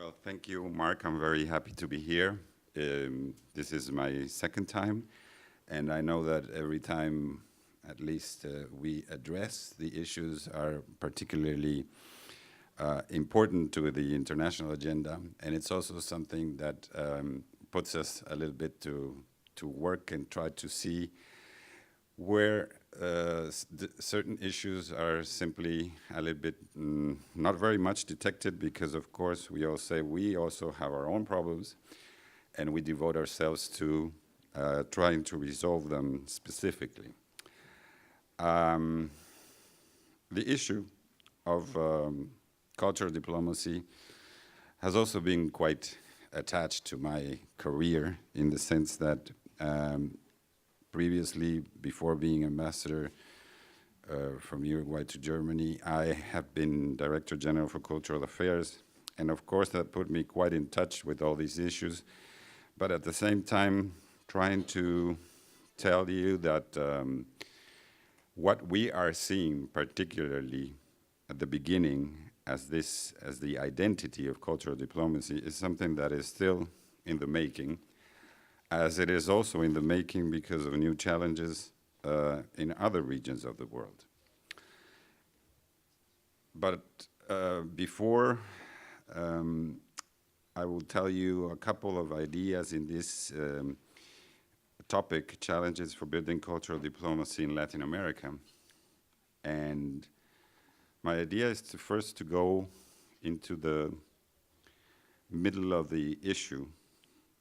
Well, thank you, Mark. I'm very happy to be here. This is my second time, and I know that every time, at least, we address the issues are particularly important to the international agenda, and it's also something that puts us a little bit to work and try to see where certain issues are simply a little bit not very much detected, because of course we all say we also have our own problems and we devote ourselves to trying to resolve them specifically. The issue of cultural diplomacy has also been quite attached to my career, in the sense that previously, before being ambassador from Uruguay to Germany, I have been Director General for Cultural Affairs, and of course that put me quite in touch with all these issues, but at the same time trying to tell you that what we are seeing, particularly at the beginning, as the identity of cultural diplomacy, is something that is still in the making, as it is also in the making because of new challenges in other regions of the world. But before I will tell you a couple of ideas in this topic, challenges for building cultural diplomacy in Latin America. And my idea is to first go into the middle of the issue,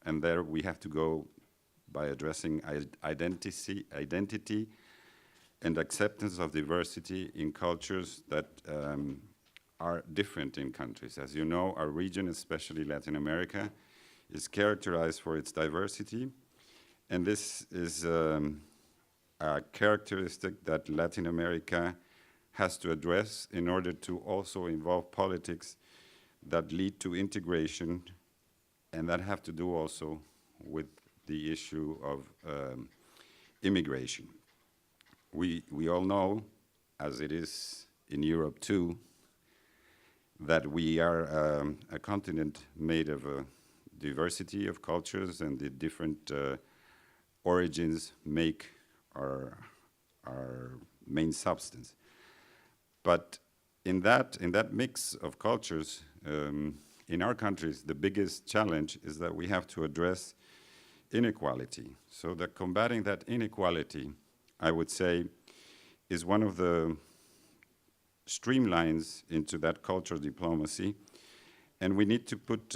and there we have to go by addressing identity and acceptance of diversity in cultures that are different in countries. As you know, our region, especially Latin America, is characterized for its diversity, and this is a characteristic that Latin America has to address in order to also involve politics that lead to integration, and that have to do also with the issue of immigration. We all know, as it is in Europe too, that we are a continent made of a diversity of cultures, and the different origins make our main substance. But in that mix of cultures, in our countries, the biggest challenge is that we have to address inequality. So that combating that inequality, I would say, is one of the streamlines into that cultural diplomacy, and we need to put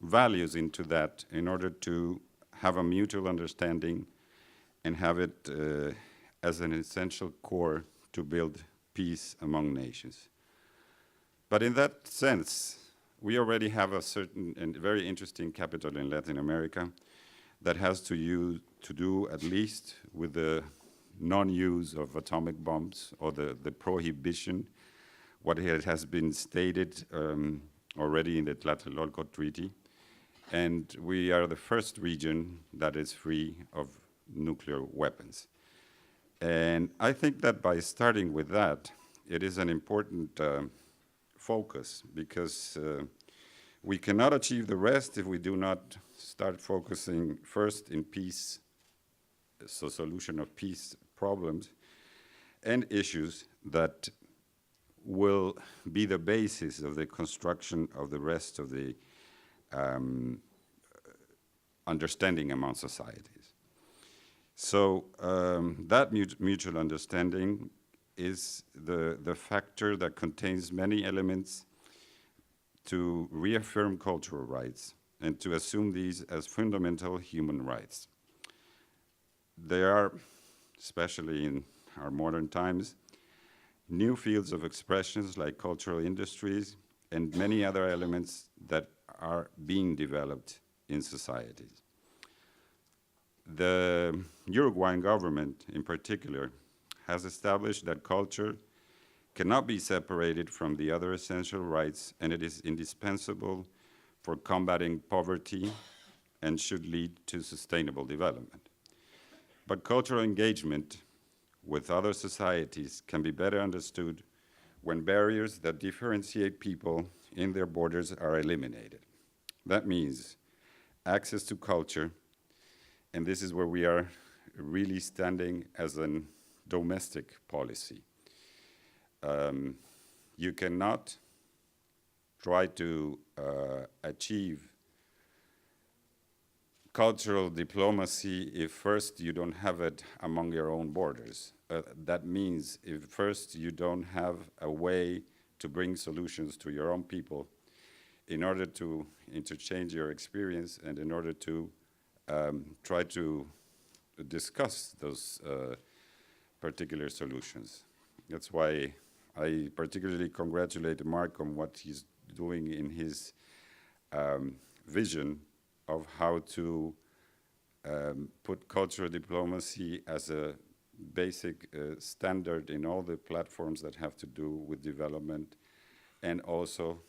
values into that in order to have a mutual understanding and have it as an essential core to build peace among nations. But in that sense, we already have a certain and very interesting capital in Latin America that has to do at least with the non-use of atomic bombs, or the prohibition, what has been stated already in the Tlatelolco Treaty. And we are the first region that is free of nuclear weapons. And I think that by starting with that, it is an important focus, because we cannot achieve the rest if we do not start focusing first in peace, so solution of peace problems and issues that will be the basis of the construction of the rest of the understanding among societies. So that mutual understanding is the factor that contains many elements to reaffirm cultural rights and to assume these as fundamental human rights. There are, especially in our modern times, new fields of expressions like cultural industries and many other elements that are being developed in societies. The Uruguayan government, in particular, has established that culture cannot be separated from the other essential rights, and it is indispensable for combating poverty and should lead to sustainable development. But cultural engagement with other societies can be better understood when barriers that differentiate people in their borders are eliminated. That means access to culture, and this is where we are really standing as a domestic policy. You cannot try to achieve cultural diplomacy if first you don't have it among your own borders. That means if first you don't have a way to bring solutions to your own people in order to interchange your experience and in order to try to discuss those particular solutions. That's why I particularly congratulate Mark on what he's doing in his vision of how to put cultural diplomacy as a basic standard in all the platforms that have to do with development and also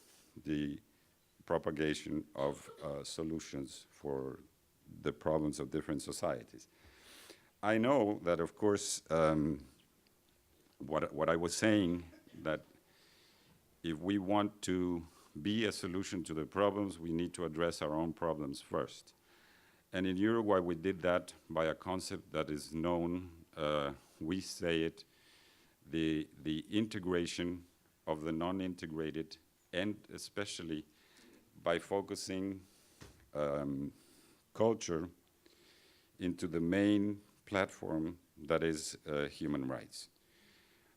the propagation of solutions for the problems of different societies. I know that, of course, what I was saying, that if we want to be a solution to the problems, we need to address our own problems first. And in Uruguay, we did that by a concept that is known, we say it, the integration of the non-integrated, and especially by focusing culture into the main platform that is human rights.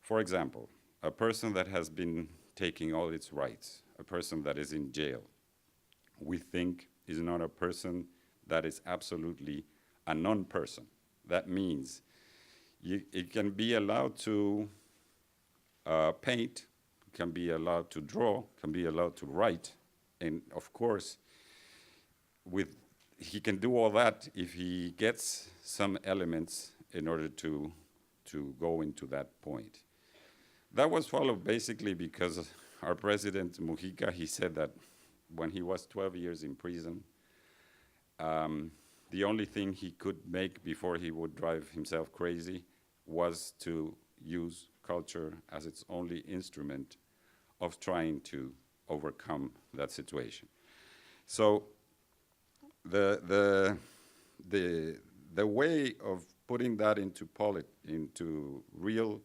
For example, a person that has been taking all its rights, a person that is in jail, we think is not a person that is absolutely a non-person. That means it can be allowed to paint, can be allowed to draw, can be allowed to write, and of course, he can do all that if he gets some elements in order to go into that point. That was followed basically because our president, Mujica, he said that when he was 12 years in prison, the only thing he could make before he would drive himself crazy was to use culture as its only instrument of trying to overcome that situation. So the way of putting that into real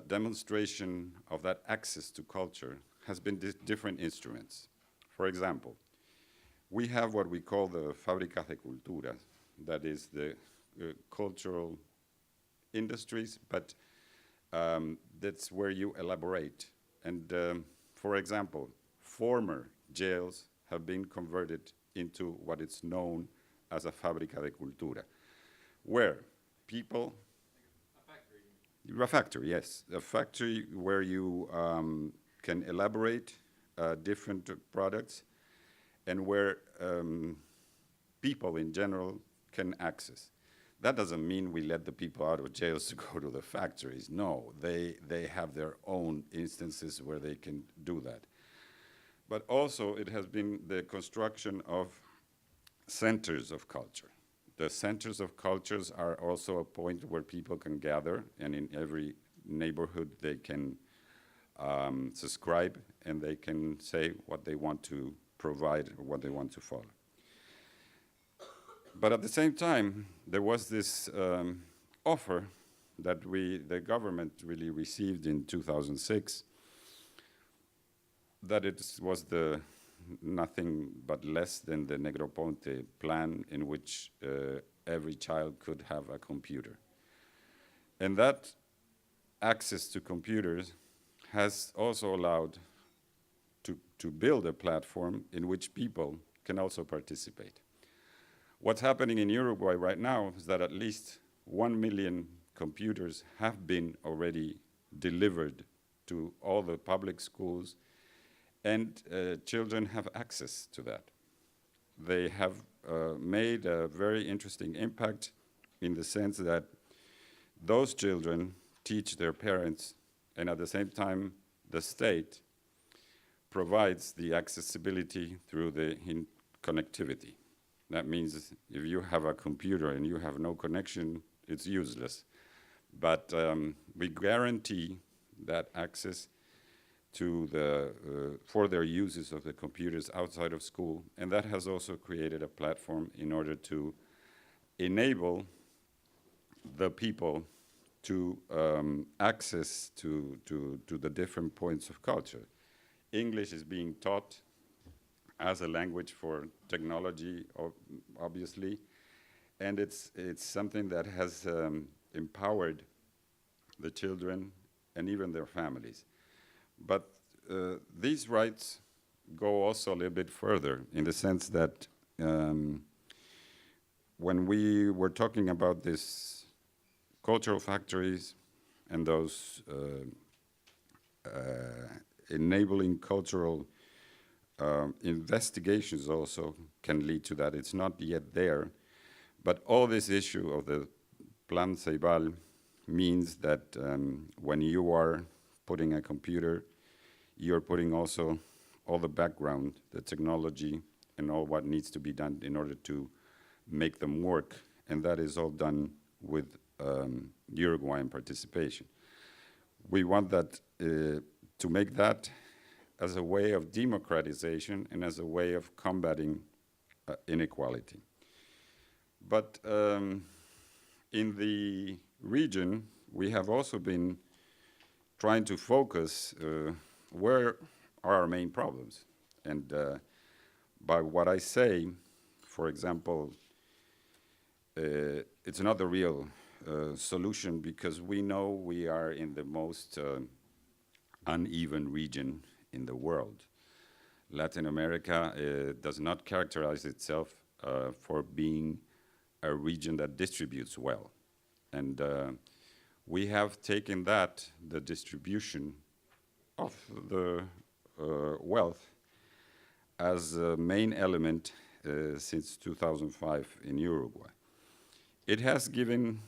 demonstration of that access to culture has been different instruments. For example, we have what we call the fábricas de cultura, that is the cultural industries, but that's where you elaborate. And for example, former jails have been converted into what is known as a fábrica de cultura, where people... A factory, yes. A factory where you can elaborate different products and where people in general can access. That doesn't mean we let the people out of jails to go to the factories. No, they have their own instances where they can do that. But also it has been the construction of centers of culture. The centers of cultures are also a point where people can gather, and in every neighborhood they can subscribe and they can say what they want to provide or what they want to follow. But at the same time, there was this offer that the government really received in 2006, that it was nothing but less than the Negroponte plan, in which every child could have a computer. And that access to computers has also allowed to build a platform in which people can also participate. What's happening in Uruguay right now is that at least 1 million computers have been already delivered to all the public schools, and children have access to that. They have made a very interesting impact in the sense that those children teach their parents, and at the same time, the state provides the accessibility through the connectivity. That means if you have a computer and you have no connection, it's useless. But we guarantee that access to for their uses of the computers outside of school. And that has also created a platform in order to enable the people to access to the different points of culture. English is being taught as a language for technology, obviously, and it's something that has empowered the children and even their families. But these rights go also a little bit further in the sense that when we were talking about these cultural factories and those enabling cultural investigations also can lead to that. It's not yet there, but all this issue of the Plan Ceibal means that when you are putting a computer, you're putting also all the background, the technology, and all what needs to be done in order to make them work, and that is all done with Uruguayan participation. We want that to make that as a way of democratization and as a way of combating inequality. But in the region, we have also been trying to focus where are our main problems. And by what I say, for example, it's not the real solution because we know we are in the most uneven region in the world. Latin America does not characterize itself for being a region that distributes well. And we have taken that, the distribution of the wealth, as a main element since 2005 in Uruguay. It has given,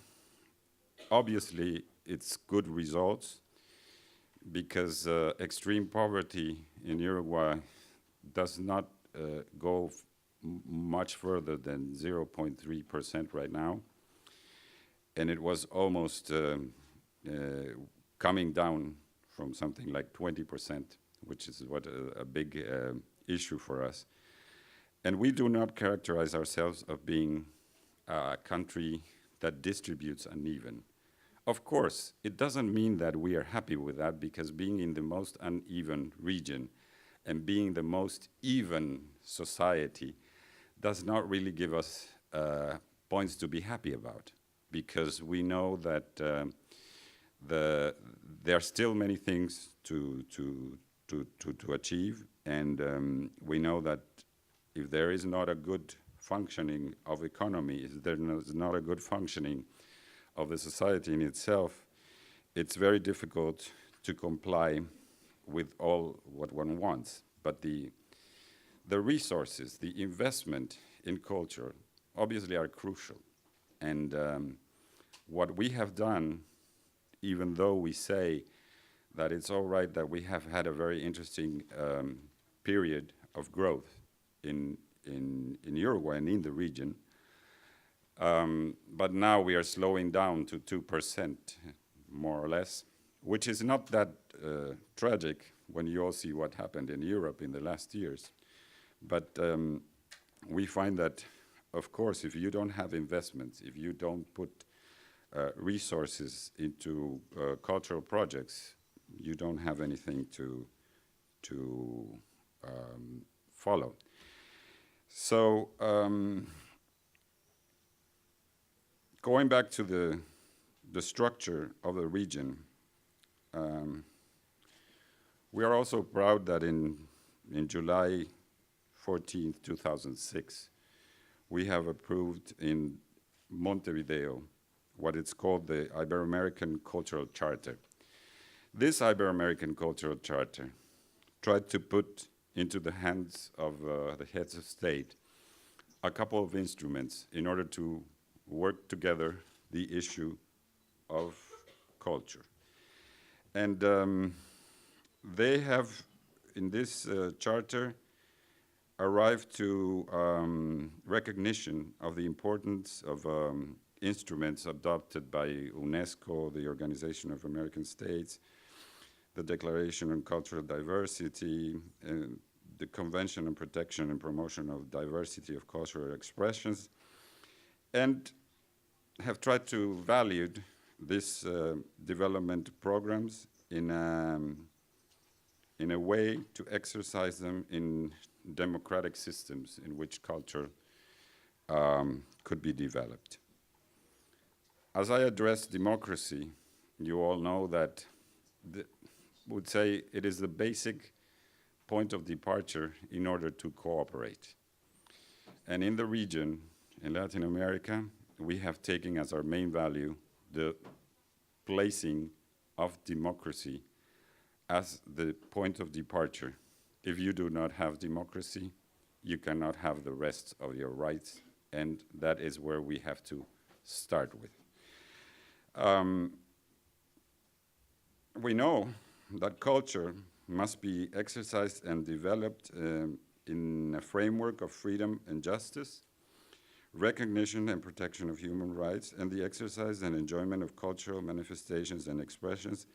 obviously, its good results because extreme poverty in Uruguay does not go much further than 0.3% right now. And it was almost coming down from something like 20%, which is what a big issue for us. And we do not characterize ourselves of being a country that distributes uneven. Of course, it doesn't mean that we are happy with that because being in the most uneven region and being the most even society does not really give us points to be happy about because we know that there are still many things to achieve, and we know that if there is not a good functioning of economy, if there is not a good functioning of the society in itself, it's very difficult to comply with all what one wants. But the resources, the investment in culture, obviously are crucial. And what we have done, even though we say that it's all right that we have had a very interesting period of growth in Uruguay and in the region, but now we are slowing down to 2%, more or less, which is not that tragic when you all see what happened in Europe in the last years. But we find that, of course, if you don't have investments, if you don't put resources into cultural projects, you don't have anything to follow. So going back to the structure of the region, we are also proud that in July 14th, 2006, we have approved in Montevideo what it's called the Ibero-American Cultural Charter. This Ibero-American Cultural Charter tried to put into the hands of the heads of state a couple of instruments in order to work together the issue of culture. And they have, in this charter, arrived to recognition of the importance of instruments adopted by UNESCO, the Organization of American States, the Declaration on Cultural Diversity, the Convention on Protection and Promotion of Diversity of Cultural Expressions, and have tried to value these development programs in a way to exercise them in democratic systems in which culture could be developed. As I address democracy, you all know that would say it is the basic point of departure in order to cooperate. And in the region, in Latin America, we have taken as our main value the placing of democracy as the point of departure. If you do not have democracy, you cannot have the rest of your rights, and that is where we have to start with. We know that culture must be exercised and developed in a framework of freedom and justice, recognition and protection of human rights, and the exercise and enjoyment of cultural manifestations and expressions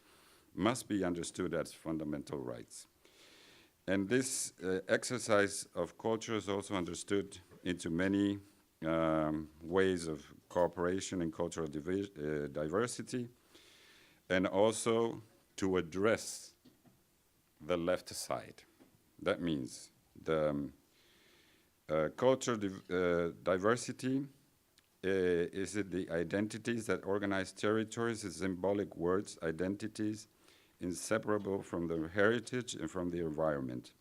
must be understood as fundamental rights. And this exercise of culture is also understood into many ways of cooperation and cultural diversity, and also to address the left side. That means the cultural diversity is the identities that organize territories, is symbolic words, identities inseparable from the heritage and from the environment.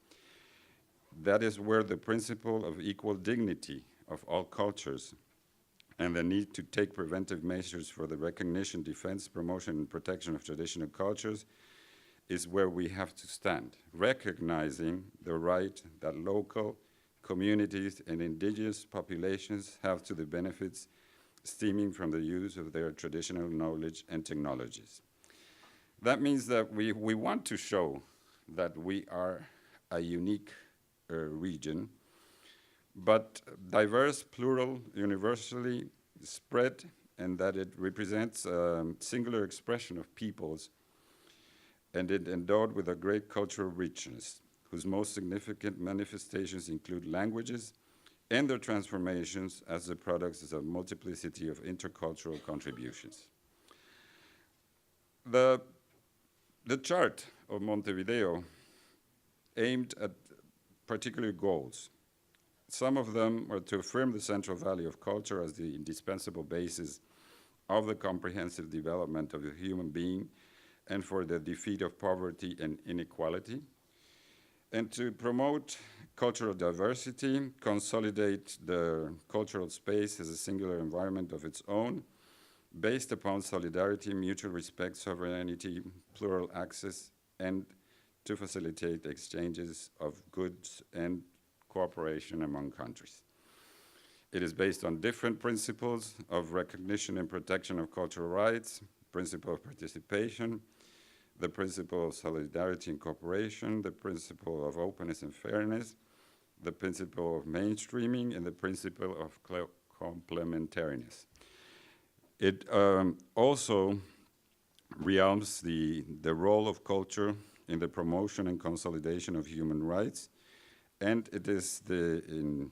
That is where the principle of equal dignity of all cultures and the need to take preventive measures for the recognition, defense, promotion, and protection of traditional cultures is where we have to stand, recognizing the right that local communities and indigenous populations have to the benefits stemming from the use of their traditional knowledge and technologies. That means that we want to show that we are a unique region, but diverse, plural, universally spread, and that it represents a singular expression of peoples, and it endowed with a great cultural richness, whose most significant manifestations include languages and their transformations as the products of a multiplicity of intercultural contributions. The chart of Montevideo aimed at particular goals. Some of them are to affirm the central value of culture as the indispensable basis of the comprehensive development of the human being and for the defeat of poverty and inequality, and to promote cultural diversity, consolidate the cultural space as a singular environment of its own, based upon solidarity, mutual respect, sovereignty, plural access, and to facilitate exchanges of goods and cooperation among countries. It is based on different principles of recognition and protection of cultural rights, principle of participation, the principle of solidarity and cooperation, the principle of openness and fairness, the principle of mainstreaming, and the principle of complementariness. It also realms the role of culture in the promotion and consolidation of human rights, and it is in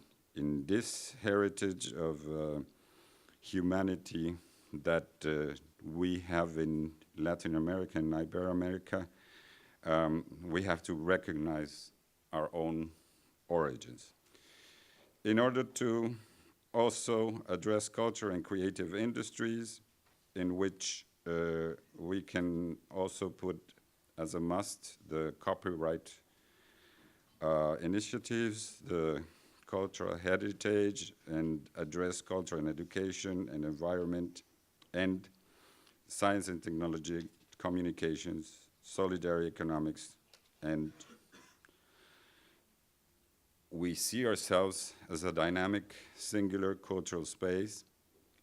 this heritage of humanity that we have in Latin America and Ibero-America, we have to recognize our own origins. In order to also address culture and creative industries, in which we can also put as a must the copyright initiatives, the cultural heritage, and address culture and education and environment and science and technology, communications, solidarity economics, and we see ourselves as a dynamic, singular cultural space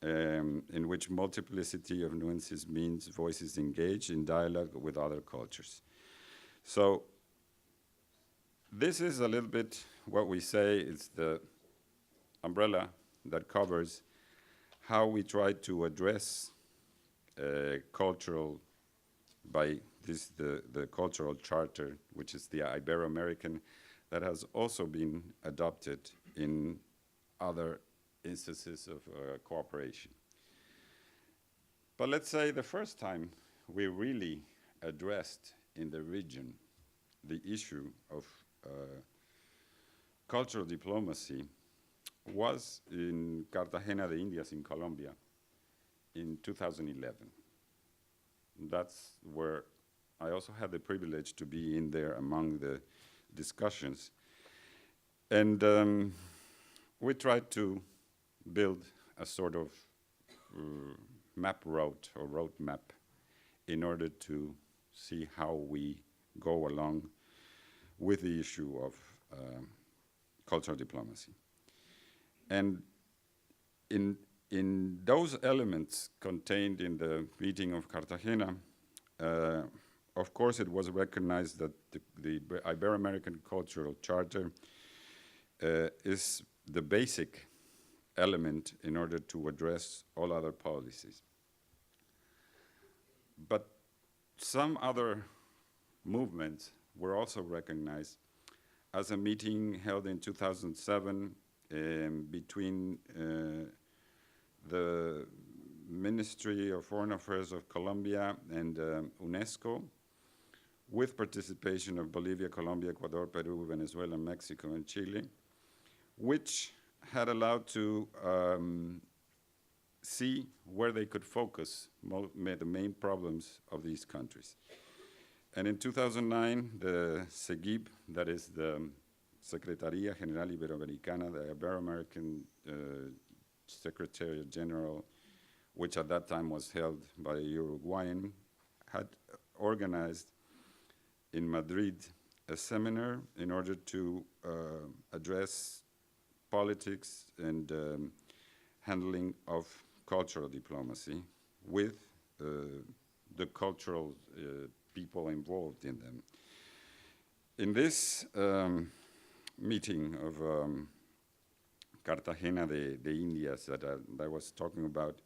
in which multiplicity of nuances means voices engage in dialogue with other cultures. So this is a little bit what we say is the umbrella that covers how we try to address cultural by the cultural charter, which is the Ibero-American, that has also been adopted in other instances of cooperation. But let's say the first time we really addressed in the region the issue of cultural diplomacy was in Cartagena de Indias in Colombia in 2011. That's where I also had the privilege to be in there among the discussions. And we tried to build a sort of map route or roadmap in order to see how we go along with the issue of cultural diplomacy. And in those elements contained in the meeting of Cartagena, of course it was recognized that the Ibero-American Cultural Charter is the basic element in order to address all other policies. But some other movements were also recognized, as a meeting held in 2007 between the Ministry of Foreign Affairs of Colombia and UNESCO, with participation of Bolivia, Colombia, Ecuador, Peru, Venezuela, Mexico, and Chile, which had allowed to see where they could focus the main problems of these countries. And in 2009, the SEGIB, that is the Secretaría General Iberoamericana, the Ibero-American Secretariat General, which at that time was held by a Uruguayan, had organized in Madrid a seminar in order to address politics and handling of cultural diplomacy with the cultural people involved in them. In this meeting of Cartagena de Indias that I was talking about,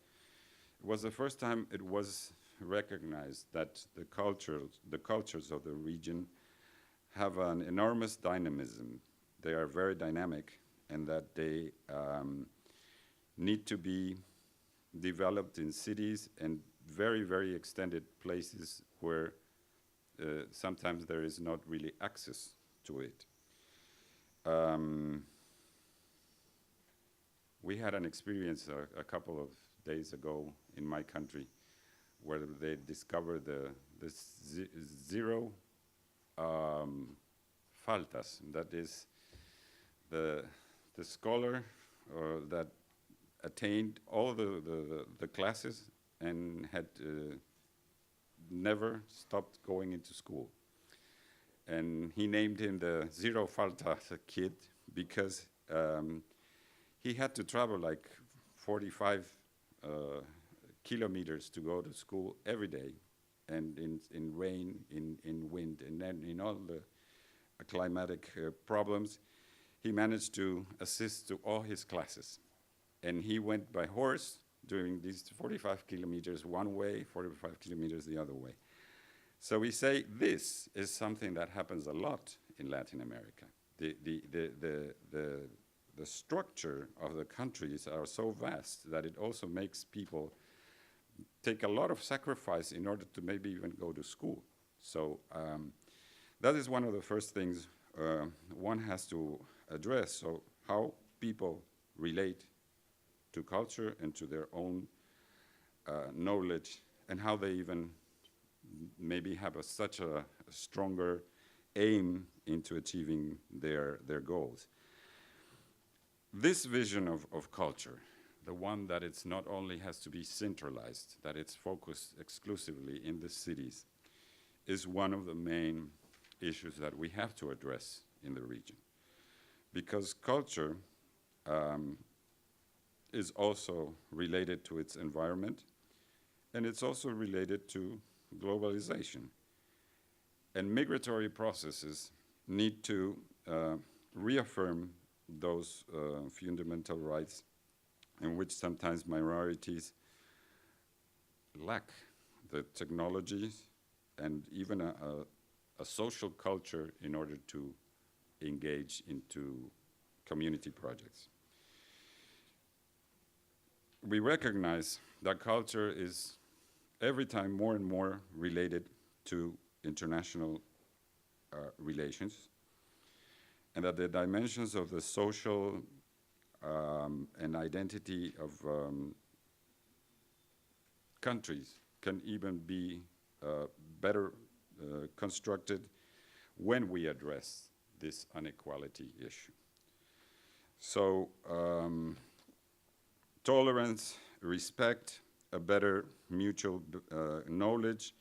it was the first time it was recognized that the cultures of the region have an enormous dynamism. They are very dynamic, and that they need to be developed in cities and very, very extended places where sometimes there is not really access to it. We had an experience a couple of days ago in my country where they discovered the zero faltas. That is the scholar that attained all the classes and had never stopped going into school. And he named him the Zero Falta kid because he had to travel like 45 kilometers to go to school every day, and in rain, in wind, and then in all the climatic problems, he managed to assist to all his classes. And he went by horse doing these 45 kilometers one way, 45 kilometers the other way. So we say this is something that happens a lot in Latin America. The structure of the countries are so vast that it also makes people take a lot of sacrifice in order to maybe even go to school. So that is one of the first things one has to address. So how people relate to culture and to their own knowledge, and how they even maybe have such a stronger aim into achieving their goals. This vision of culture, the one that it's not only has to be centralized, that it's focused exclusively in the cities, is one of the main issues that we have to address in the region. Because culture is also related to its environment, and it's also related to globalization. And migratory processes need to reaffirm those fundamental rights in which sometimes minorities lack the technologies and even a social culture in order to engage into community projects. We recognize that culture is every time more and more related to international relations, and that the dimensions of the social and identity of countries can even be better constructed when we address this inequality issue. So tolerance, respect, a better mutual knowledge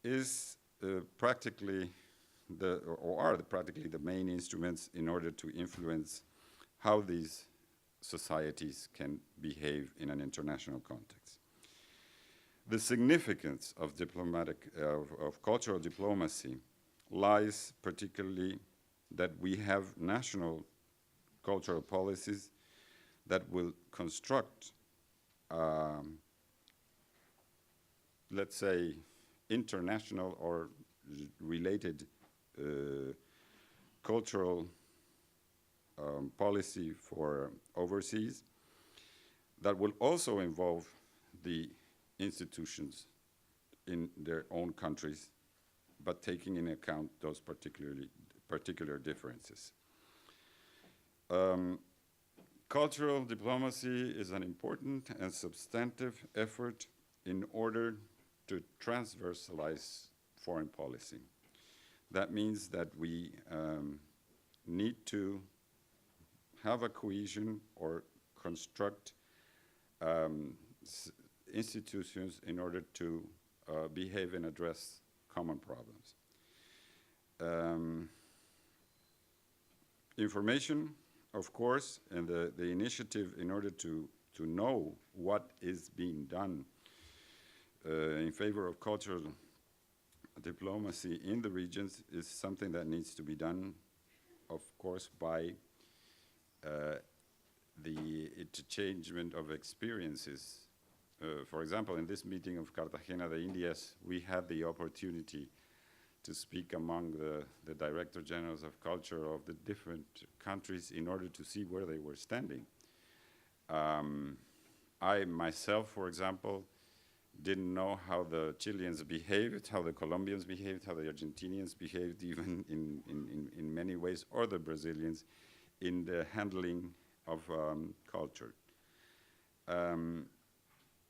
is practically practically the main instruments in order to influence how these societies can behave in an international context. The significance of cultural diplomacy lies particularly that we have national cultural policies that will construct, let's say, international or related cultural policy for overseas that will also involve the institutions in their own countries, but taking into account those particular differences. Cultural diplomacy is an important and substantive effort in order to transversalize foreign policy. That means that we need to have a cohesion or construct institutions in order to behave and address common problems. Information, of course, and the initiative in order to know what is being done in favor of cultural diplomacy in the regions is something that needs to be done, of course, by the interchangement of experiences. For example, in this meeting of Cartagena de Indias, we had the opportunity to speak among the Director Generals of Culture of the different countries in order to see where they were standing. I myself, for example, didn't know how the Chileans behaved, how the Colombians behaved, how the Argentinians behaved, even in many ways, or the Brazilians, in the handling of culture.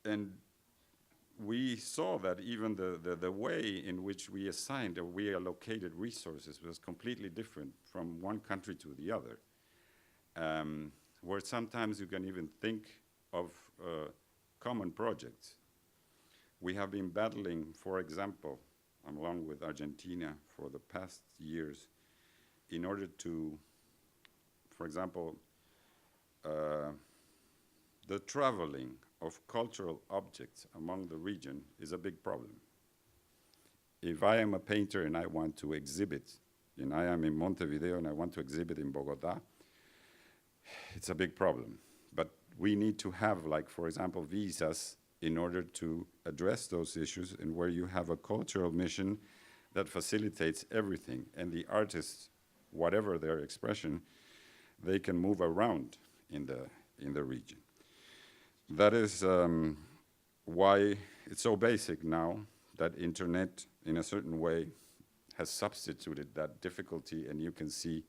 And we saw that even the way in which we assigned or we allocated resources was completely different from one country to the other, where sometimes you can even think of common projects. We have been battling, for example, along with Argentina for the past years, in order to, for example, the traveling of cultural objects among the region is a big problem. If I am a painter and I want to exhibit, and I am in Montevideo and I want to exhibit in Bogota, it's a big problem. But we need to have, like, for example, visas in order to address those issues, and where you have a cultural mission that facilitates everything, and the artists, whatever their expression, they can move around in the region. That is why it's so basic now that internet, in a certain way, has substituted that difficulty, and you can see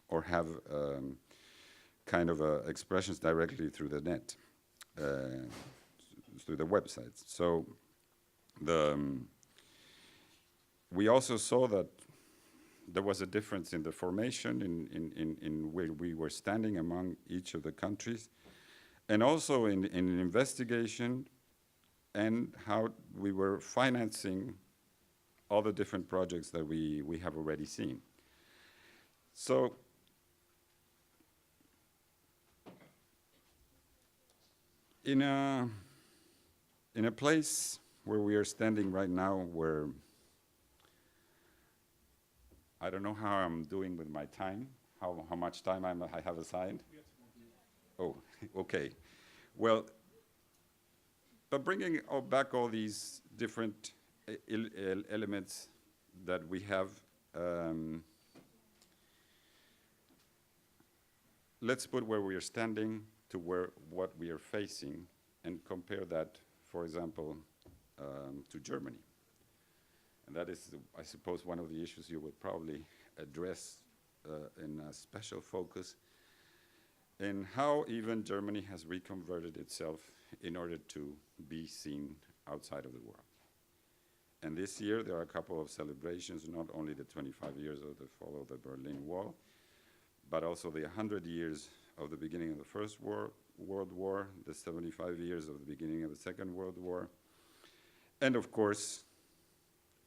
or have kind of expressions directly through the net, through the websites. So we also saw that there was a difference in the formation in where we were standing among each of the countries, and also in investigation and how we were financing all the different projects that we have already seen. So in a place where we are standing right now, where I don't know how I'm doing with my time, how much time I have assigned. Oh, okay. Well, but bringing back all these different elements that we have. Let's put where we are standing to what we are facing and compare that, for example, to Germany. And that is, I suppose, one of the issues you would probably address in a special focus, in how even Germany has reconverted itself in order to be seen outside of the world. And this year there are a couple of celebrations, not only the 25 years of the fall of the Berlin Wall, but also the 100 years of the beginning of the First World War, the 75 years of the beginning of the Second World War, and of course,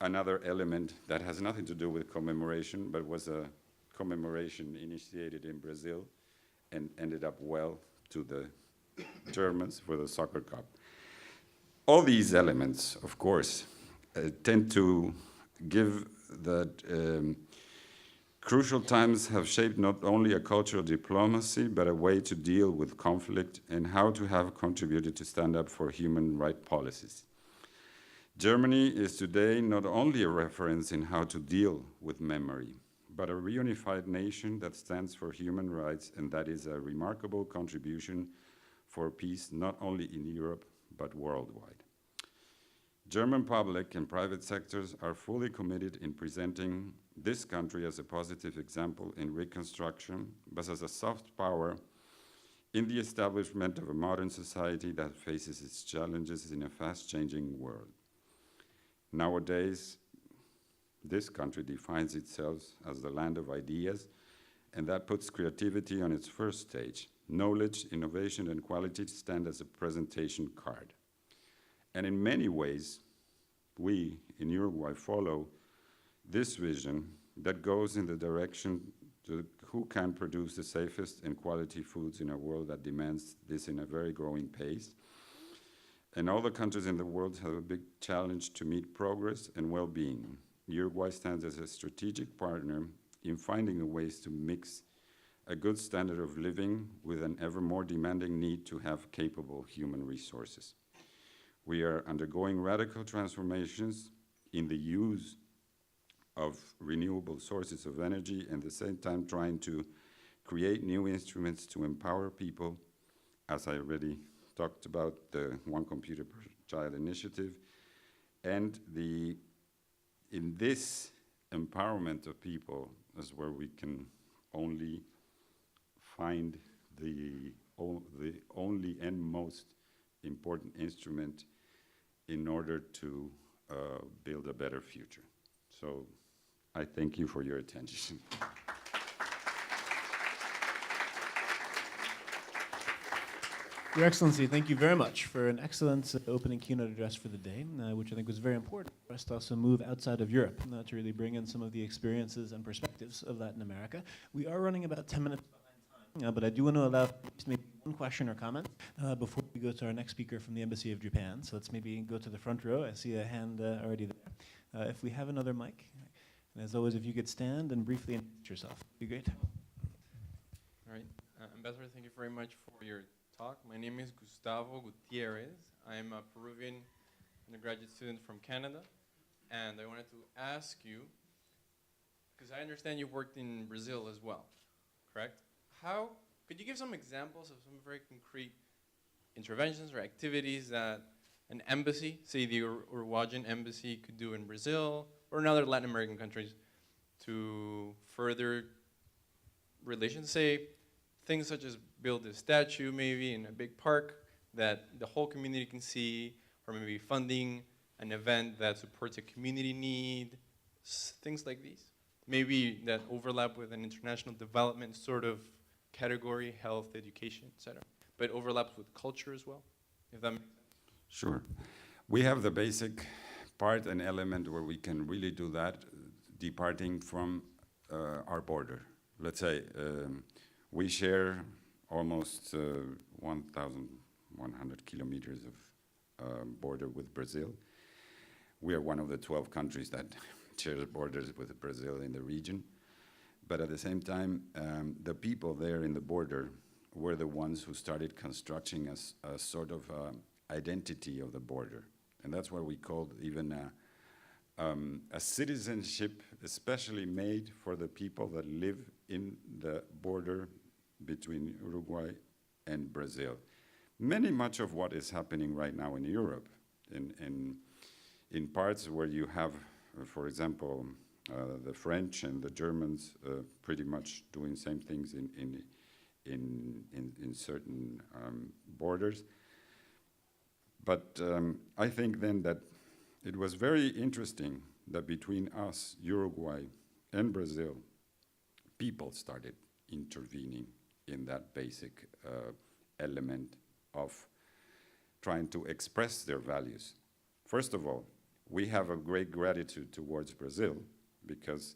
another element that has nothing to do with commemoration, but was a commemoration initiated in Brazil and ended up well to the Germans for the soccer cup. All these elements, of course, tend to give that crucial times have shaped not only a cultural diplomacy, but a way to deal with conflict and how to have contributed to stand up for human rights policies. Germany is today not only a reference in how to deal with memory, but a reunified nation that stands for human rights, and that is a remarkable contribution for peace not only in Europe, but worldwide. German public and private sectors are fully committed in presenting this country as a positive example in reconstruction, but as a soft power in the establishment of a modern society that faces its challenges in a fast-changing world. Nowadays, this country defines itself as the land of ideas, and that puts creativity on its first stage. Knowledge, innovation, and quality stand as a presentation card. And in many ways, we in Uruguay follow this vision that goes in the direction to who can produce the safest and quality foods in a world that demands this in a very growing pace. And all the countries in the world have a big challenge to meet progress and well-being. Uruguay stands as a strategic partner in finding ways to mix a good standard of living with an ever more demanding need to have capable human resources. We are undergoing radical transformations in the use of renewable sources of energy and at the same time trying to create new instruments to empower people, as I already talked about the One Computer Per Child initiative, and in this empowerment of people is where we can only find the only and most important instrument in order to build a better future. So I thank you for your attention. Your Excellency, thank you very much for an excellent opening keynote address for the day, which I think was very important for us to also move outside of Europe to really bring in some of the experiences and perspectives of Latin America. We are running about 10 minutes behind time, but I do want to allow maybe one question or comment before we go to our next speaker from the Embassy of Japan. So let's maybe go to the front row. I see a hand already there. If we have another mic, and as always, if you could stand and briefly introduce yourself, it'd be great. All right. Ambassador, thank you very much for your talk. My name is Gustavo Gutierrez. I'm a Peruvian undergraduate student from Canada, and I wanted to ask you, because I understand you've worked in Brazil as well, correct? Could you give some examples of some very concrete interventions or activities that an embassy, say the Uruguayan embassy, could do in Brazil or in other Latin American countries to further relations, say, things such as build a statue maybe in a big park that the whole community can see, or maybe funding an event that supports a community need, things like these. Maybe that overlap with an international development sort of category, health, education, etc. But overlaps with culture as well, if that makes sense. Sure. We have the basic part and element where we can really do that, departing from our border. Let's say, we share almost 1,100 kilometers of border with Brazil. We are one of the 12 countries that shares borders with Brazil in the region. But at the same time, the people there in the border were the ones who started constructing a sort of identity of the border. And that's what we called even a citizenship especially made for the people that live in the border between Uruguay and Brazil. Much of what is happening right now in Europe, in parts where you have, for example, the French and the Germans pretty much doing same things in certain borders. But I think then that it was very interesting that between us, Uruguay, and Brazil, people started intervening in that basic element of trying to express their values. First of all, we have a great gratitude towards Brazil because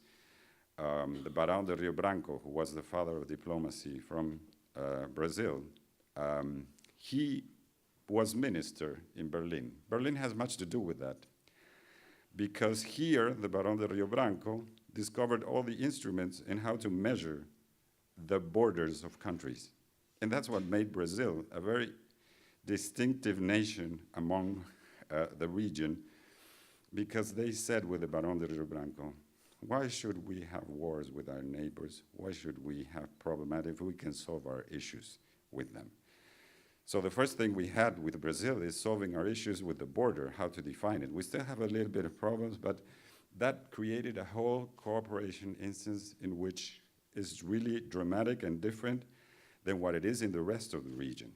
the Barão de Rio Branco, who was the father of diplomacy from Brazil, he was minister in Berlin. Berlin has much to do with that because here, the Barão de Rio Branco discovered all the instruments in how to measure the borders of countries. And that's what made Brazil a very distinctive nation among the region, because they said with the Barão de Rio Branco, why should we have wars with our neighbors? Why should we have problems if we can solve our issues with them? So the first thing we had with Brazil is solving our issues with the border, how to define it. We still have a little bit of problems, but that created a whole cooperation instance in which is really dramatic and different than what it is in the rest of the region.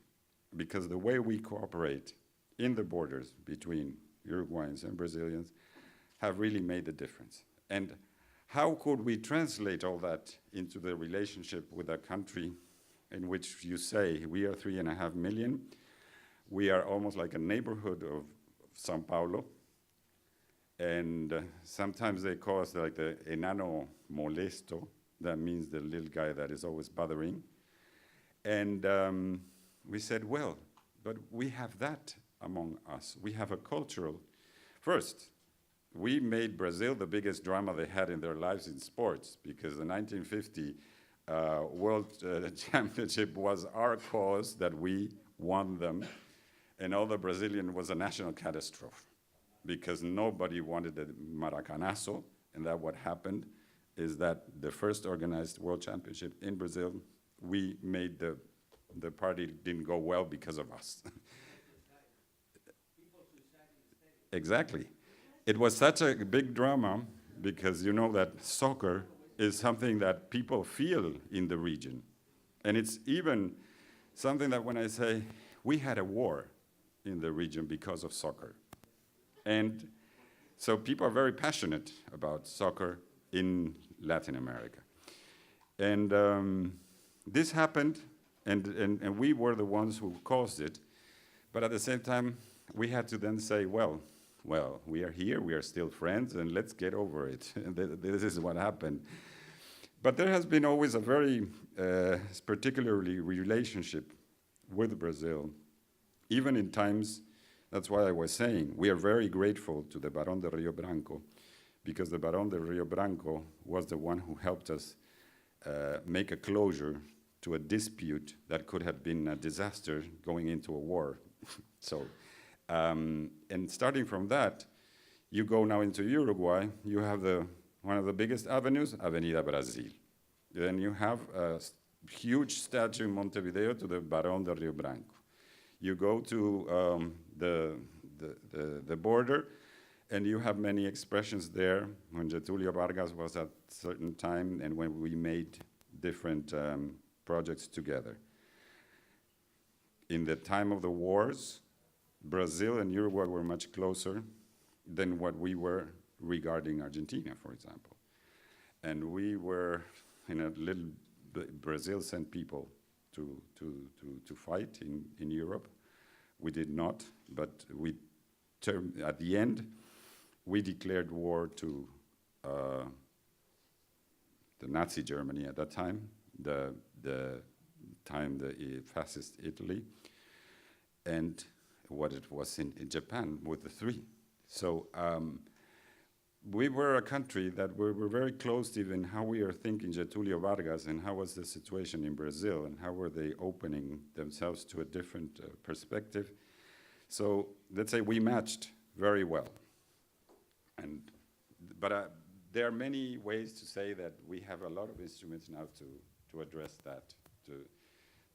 Because the way we cooperate in the borders between Uruguayans and Brazilians have really made the difference. And how could we translate all that into the relationship with a country in which you say we are 3.5 million, we are almost like a neighborhood of São Paulo, and sometimes they call us like the enano molesto, that means the little guy that is always bothering. And we said, well, but we have that among us. We have a cultural, first, we made Brazil the biggest drama they had in their lives in sports, because the 1950 World Championship was our cause that we won them, and all the Brazilian was a national catastrophe, because nobody wanted the Maracanazo, and that what happened is that the first organized World Championship in Brazil, we made the party didn't go well because of us. Exactly. It was such a big drama because you know that soccer is something that people feel in the region. And it's even something that when I say, we had a war in the region because of soccer. And so people are very passionate about soccer in Latin America. And this happened, and we were the ones who caused it. But at the same time, we had to then say, well, we are here, we are still friends, and let's get over it. And this is what happened. But there has been always a very particularly relationship with Brazil, even in times, that's why I was saying, we are very grateful to the Barón de Rio Branco, because the Barón de Rio Branco was the one who helped us make a closure to a dispute that could have been a disaster going into a war. So, and starting from that, you go now into Uruguay, you have one of the biggest avenues, Avenida Brasil. Then you have a huge statue in Montevideo to the Barón de Rio Branco. You go to the border, and you have many expressions there when Getulio Vargas was at a certain time and when we made different projects together. In the time of the wars, Brazil and Uruguay were much closer than what we were regarding Argentina, for example. And we were in a little, Brazil sent people to fight in Europe. We did not, but at the end, we declared war to the Nazi Germany at that time, the fascist Italy, and what it was in Japan with the three. So we were a country that we were very close even how we are thinking Getulio Vargas and how was the situation in Brazil and how were they opening themselves to a different perspective. So let's say we matched very well. And but there are many ways to say that we have a lot of instruments now to address that,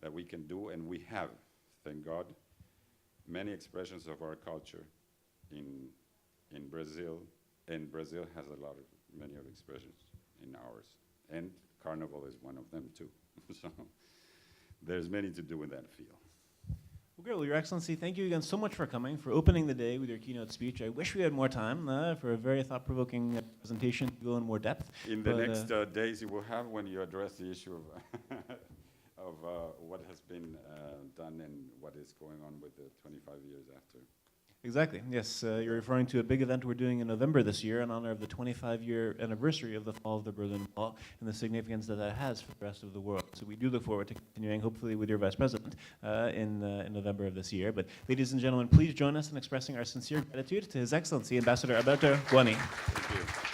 that we can do, and we have, thank God, many expressions of our culture in Brazil, and Brazil has many of expressions in ours, and Carnival is one of them too. So there's many to do in that field. Well, great. Well, Your Excellency, thank you again so much for coming, for opening the day with your keynote speech. I wish we had more time for a very thought-provoking presentation to go in more depth. In the next days you will have, when you address the issue of what has been done and what is going on with the 25 years after. Exactly, yes. You're referring to a big event we're doing in November this year in honor of the 25-year anniversary of the fall of the Berlin Wall and the significance that that has for the rest of the world. So we do look forward to continuing, hopefully with your Vice President, in November of this year. But ladies and gentlemen, please join us in expressing our sincere gratitude to His Excellency Ambassador Alberto Guani. Thank you.